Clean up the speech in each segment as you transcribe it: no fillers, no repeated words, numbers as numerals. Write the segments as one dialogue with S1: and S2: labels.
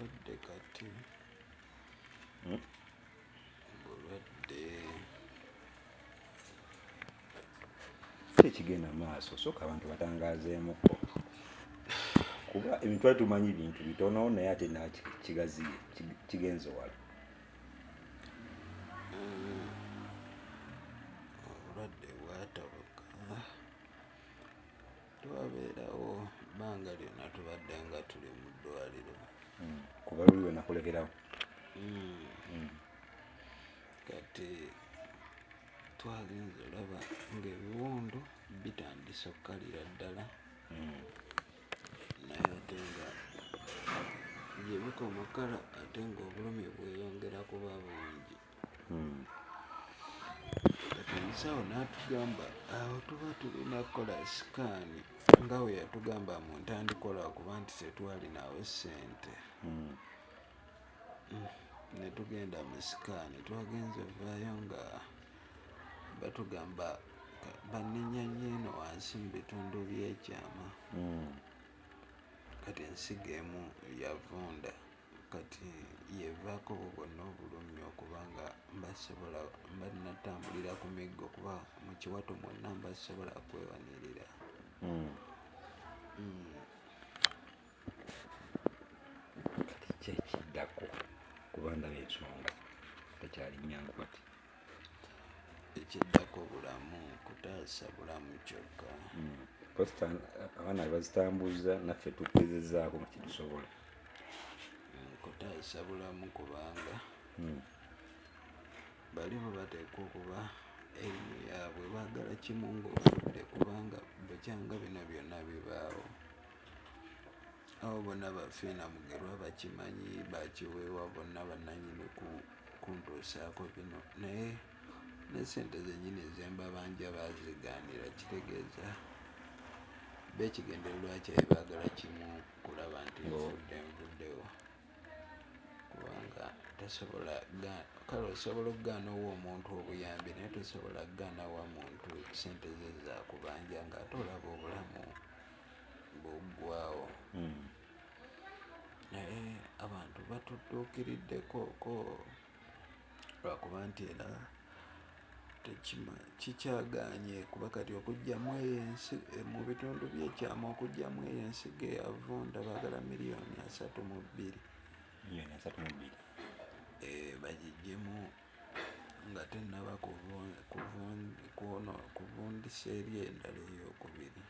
S1: bulwadde kati bulwadde
S2: ekigenda maaso sooka abantu batangaazeemuko kuba emitwale tumanyi bintu bitono naye ate kigaziye kigenze wala
S1: obulwadde bwatabuka twabeerawo bbanga lyonna tubadde nga tuli mu ddwaliro
S2: kuba luli we nakulekerawo
S1: kati twagenza olaba ng'ebiwundu bitandise okukalira ddala naye ate nga gye bikoma kala ate ng'obulumi bweyongera kuba bungi kati omusawo n'atugamba awo tuba tulina kukola sikaani nga we yatugamba mu ntandikola kuba nti tetwalinawo ssente ne tugenda mu sikaani twagenza ovaayo nga batugamba bannenyanye eno wansi mu bitundu by'ekyama kati ensigo emu yavunda kati yevaako bwonna obulumi okubanga mbasobola mbanatambulira ku miggo kuba mu kiwato mwonna mbasobola kwewanirira
S2: kati kyekiddako kuba ndaba ensonga tekyali nnyangu kati
S1: ekiddako bulamu kutaasa bulamu kyokka
S2: posita abaana bazitambuza naffe tugezezaako nga kitusobola
S1: kutaasa bulamu kubanga balimu bateekwa okuba erimu yaabwe baagala kimu ng'ofudde kubanga bukyanga bino byonna bibaawo abo bonna bafiina mugerwa bakimanyi bakiweewa bonna bannanyini kuntuusaako bino naye ne ssente zennyini zembabanja baazigaanira kitegeeza beekigendererwa kyabe baagala kimu kulaba nti nvuddewo kubanga tosobola kale osobola okugaana owa omuntu obuyambi naye tosobola kugaana wa muntu ssente ze zakubanja ng'ate olaba obulamu buggwawo naye abantu batudduukiriddekoko lwakuba nti era kikyagaanye kuba kati okugjamu eyo mu bitundu by'ekyama okugjamu eyo ensigo eyavunda baagala miliyoni 32 bagiggyemu nga tennaba kuvundisa eri endala eyokubiri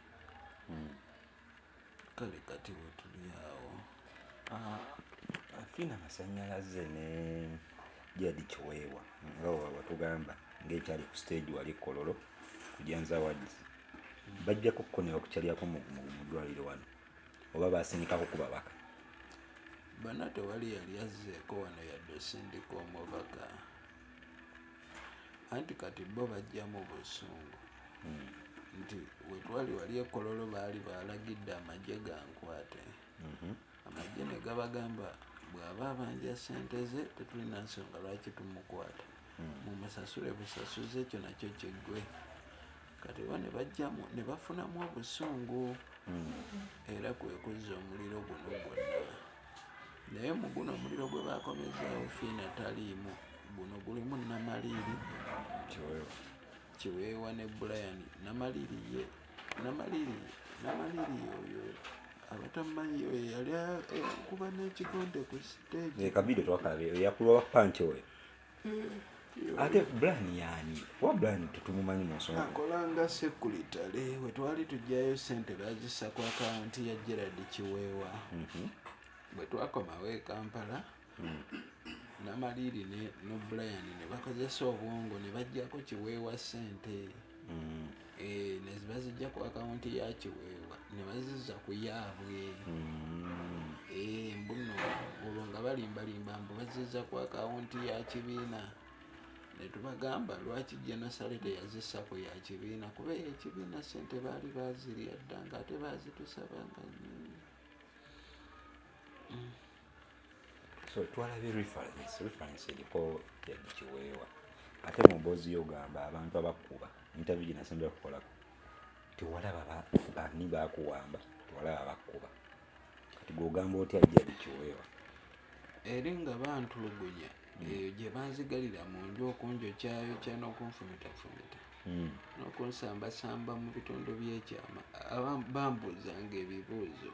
S1: kale kati we tuli awo
S2: afiina amasannyalaze ne Gerald Kiwewa nga watugamba ng'ekyali ku stage wali Kololo kujanza awards bajjako kukonera okukyaliako mu ddwaliro wano oba baasinikako ku babaka
S1: bana tewali yali azzeeko wano yadde osindika omubaka anti kati bo bajjamu busungu nti wetwali wali ekololo baali baalagidde amagye gankwate amagye ne gabagamba bw'aba abanja ssente ze tetulina nsonga lwaki tumukwata mumusasule busasuze ekyo nakyo kiggwe kati bo ne bajjamu ne bafunamu obusungu era kwe kuzza omuliro guno gwonna naye mu guno omuliro gwe baakomezaawo fiina taliimu guno gulimu Namaliiri Kiwewa ne Brian Namaliiri oyo abatamumanyi oyo yali kuba n'ekigonde ku stage
S2: kabido twakalabe yakulwa pancho oyo ate Brian yaani wa Brian tutumumanyi mu nsonga
S1: akolanga sekuritale we twali tujjayo ssente baazissa ku akawunti ya Gerald Kiwewa bwe twakomawo e Kampala Namaliiri ne Brian ne bakozesa obwongo ne bajjako Kiwewa ssente ne bazijja ku akawunti ya Kiwewa ne bazizza ku yaabwe mbuno olwo nga balimbalimba mbu bazizza ku akawunti ya kibiina ne tubagamba lwaki Genosarete yazissa ku ya kibiina kuba ekibiina ssente baali baazirya dda ng'ate baazitusabanga
S2: so twalabye reference eriko Gerald Kiwewa ate mu mboozi y'ogamba abantu abakuba interview gye nasembe okukolako tewalaba bani baakuwamba tewalaba bakuba kati gw'ogamba otya Gerald Kiwewa
S1: eri nga bantulugunya eyo gye banzigalira mu nju okunjokyayokya n'okunfumitafumita n'okunsambasamba mu bitundu by'ekyama bambuuzanga ebibuuzo.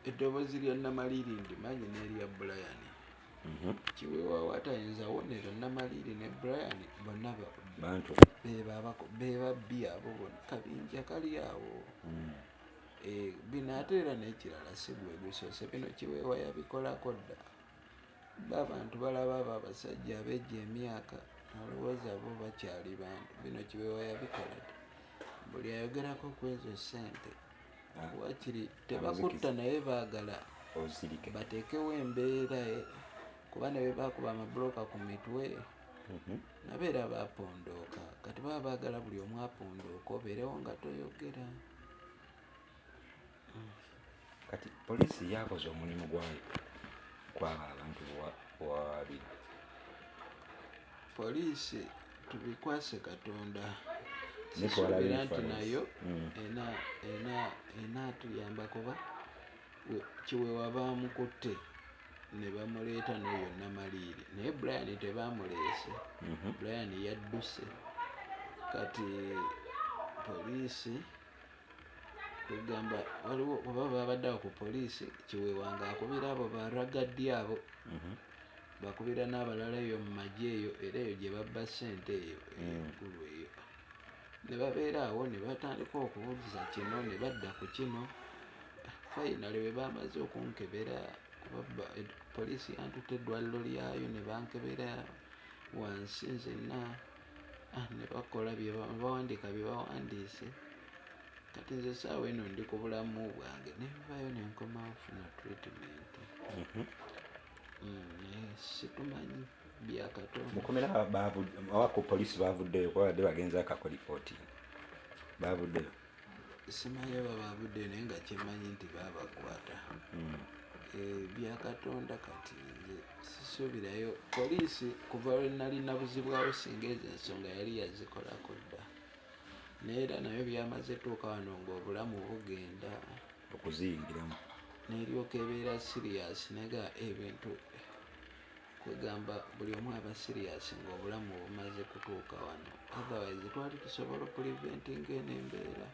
S1: Eddoboozi lya Namaliiri ndimanyi n'erya Brian. Kiwewa watayinza wonera Namaliiri ne Brian bonna bebabbi abo bonna kabinja kali awo. Bino ate era n'ekirala si gwe gusoose, bino Kiwewa yabikolako dda. Abantu balaba abo abasajja abejja emyaka olowooza bo bakyali bantu, bino Kiwewa yabikola dda. Buli ayogerako ku ezo ssente wakiri tebakutta naye baagala bateekewo embeera kuba ne bwe bakuba amabulooka ku mitwe nabo era bapondooka. Kati baba baagala buli omu apondooka obeerewo nga toyogera.
S2: Kati poliisi yakoze omulimu gwayo kwaba abantu bwawabira.
S1: Poliisi tubikwase Katonda, sisuubira nti nayo enaatuyamba kuba Kiwewa bamukutte ne bamuleeta n'oyo Namaliiri naye Brian tebamuleese. Brian yadduse. Kati poliisi kugamba waliwo oba babadde awo ku poliisi Kiwewa ng'akubira abo baraggaddi abo bakubira n'abalala eyo mu magye eyo era eyo gye babba ssente eyo enkulu eyo ne babeera awo ne batandika okubuuza kino ne badda ku kino. Finally bwe bamaze okunkebera kuba poliisi yantutte eddwaliro lyayo ne bankebera wansi nzenna ne bakola bawandiika bye bawandiise. Kati nze essaawa eno ndi ku bulamu bwange ne nvaayo ne nkomawo ofuna treatment. Situmanyi bya Katonda.
S2: Mukomera awako poliisi bavuddeyo kuba badde bagenza akako lipooti bavuddeyo.
S1: Simanyi oba bavuddeyo naye nga kyemanyi nti baabakwata. Bya Katonda kati nze sisuubirayo poliisi kuva lwe nali nabuzibwawo singa ezo ensonga yali yazikolako dda. Naye era nayo byamaze tuuka wano ng'obulamu bugenda
S2: okuziyingiramu
S1: n'eryoka ebeera siriyasi nega ebintu kwegamba buli omu aba siriyasi ng'obulamu bumaze kutuuka wano. Otherwise twali tusobola okuliventinga eno embeera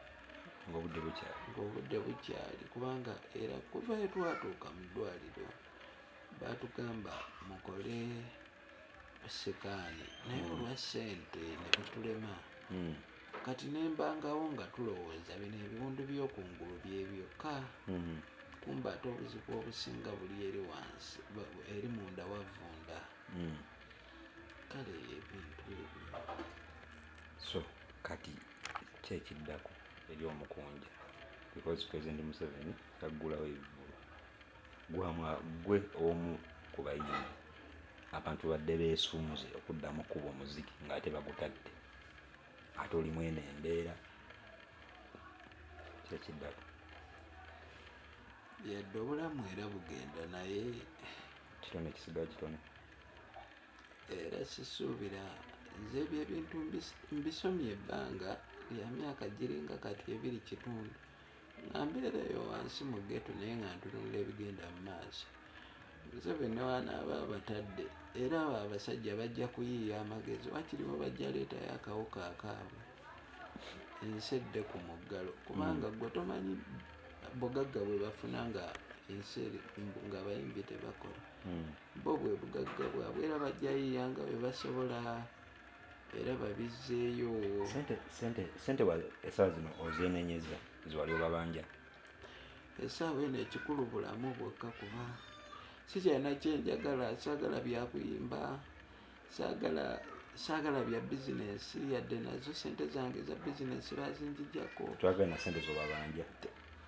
S1: ng'obudde bukyali kubanga era kuva we twatuuka mu ddwaliro baatugamba mukole sikaani naye olwa ssente ne bitulema. Kati nembangawo nga tulowooza bino ebiwundu by'okungulu byebyokka kumba ate obuzibu obusinga buli eri wansi eri munda wavunda. Kale ebintu ebyo.
S2: So kati kyekiddako eri Omukujja because President Museveni taggulawo ebivulu gwe omu ku bayimbi abantu badde beesunze okuddamu kuba omuziki ng'ate bagutadde ate olimu eno embeera kyekiddako.
S1: Yadde obulamu era bugenda naye
S2: kitone kisigaye kitone
S1: era sisuubira nze ebyo ebintu mbisomye ebbanga lya myaka giringa kati 2.5 nga mbeerayo wansi mu ghetto naye nga ntunulira ebigenda mu maaso. Museveni wanaaba abatadde era abo abasajja bajja kuyiiya amagezi wakiriwo bajja leetayo akawuka akaabwe ensi edde ku muggalo kubanga gwe tomanyi bugagga bwe bafuna nga ensi nga abayimbi tebakola. Bo bwe bugagga bwabwe era bajja yiiya nga bwe basobola era babizzeeyo.
S2: Sente essaawa zino ozeenenyeza ziwali obabanja.
S1: Essaawa eno ekikulu bulamu bwokka kuba si kyalina kyenjagala. Saagala byakuyimba, saagala bya bizinensi yadde nazo sente zange za bizinensi bazinjijjako.
S2: Twagala na sente z'obabanja.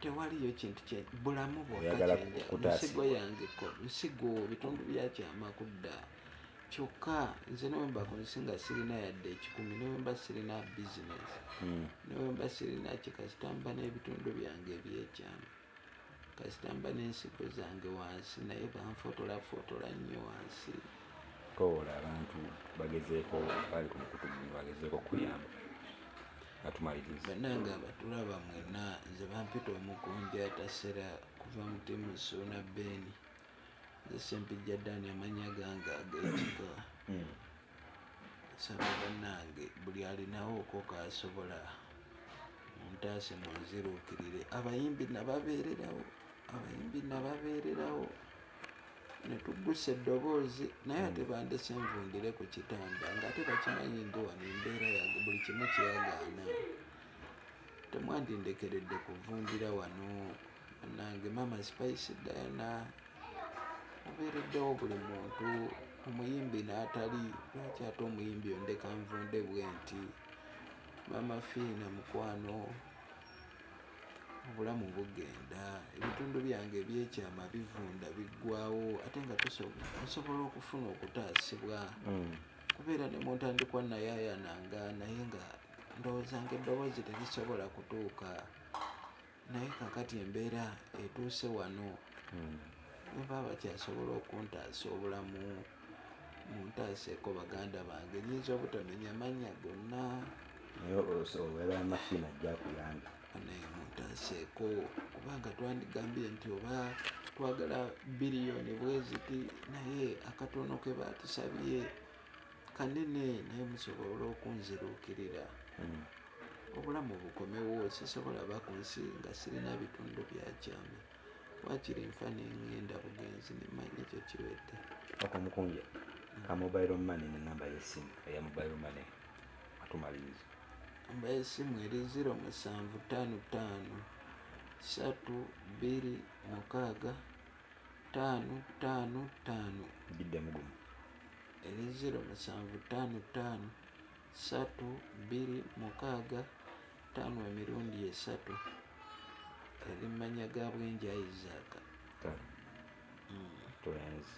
S1: Tewaliyo kintu bulamu bwokka nsigo yange nsigo bitundu byakyama kudda kyokka nze newemba ku nsi nga sirina yadde 10 newemba sirina bizinensi newemba sirina kikasitamba n'ebitundu byange ebyekyama kasitamba n'ensigo zange wansi naye banfotola nnyo wansi.
S2: Kowola abantu bagezeeko bali ku mukutu guno bagezeeko kuyamba atumaliriza
S1: bannanga abatulaba mwenna nze bampita Omukujja Ataseera kuva mu tiimu Ssuuna Beni Sempijja Ddaani amanya gange ag'ekika saba bannange buli alinawo ko kaasobola muntaase munziruukirire. Abayimbi nababeererawo ne tuggusa eddoboozi naye ate bandese nvundire ku kitanda ng'ate bakimanyi ndi wano embeera yange buli kimu kyagaana. Temwandindekeredde kuvundira wano bannange. Mama Spice Diana abeereddewo buli muntu, omuyimbi n'atali. Lwaki ate omuyimbi ondeka nvunde bwe nti? Mama Fiina mukwano, obulamu bugenda, ebitundu byange ebyekyama bivunda biggwawo ate nga tusobola okufuna okutaasibwa. Kubeera ne muntandikwa nayaayananga naye nga ndowoozanga eddoboozi terisobola kutuuka, naye kakati embeera etuuse wano baba bakyasobola okuntaasa obulamu. Muntaaseeko baganda bange, nyinza obutamenya mannya gonna
S2: naye olwala amafiina ajja kuyamba
S1: naye muntaaseeko, kubanga twandigambye nti oba twagala biliyoni bweziti naye akatono ke batusabye kanene, naye musobola okunziruukirira. Obulamu bukomewo, sisobola ba ku nsi nga sirina bitundu byakyama. Waakiri nfa n'engenda bugenzi nemanya ekyo kiwedde.
S2: Omukujja ka mobile money n'ennamba y'essimu eya mobile money atumaliriza.
S1: Namba y'essimu eri 0755326555.
S2: Giddemu gumu.
S1: Eri 0755326555 emirundi 3. Eri mmanya ga Bwenja Isaac.
S2: Toyanzi.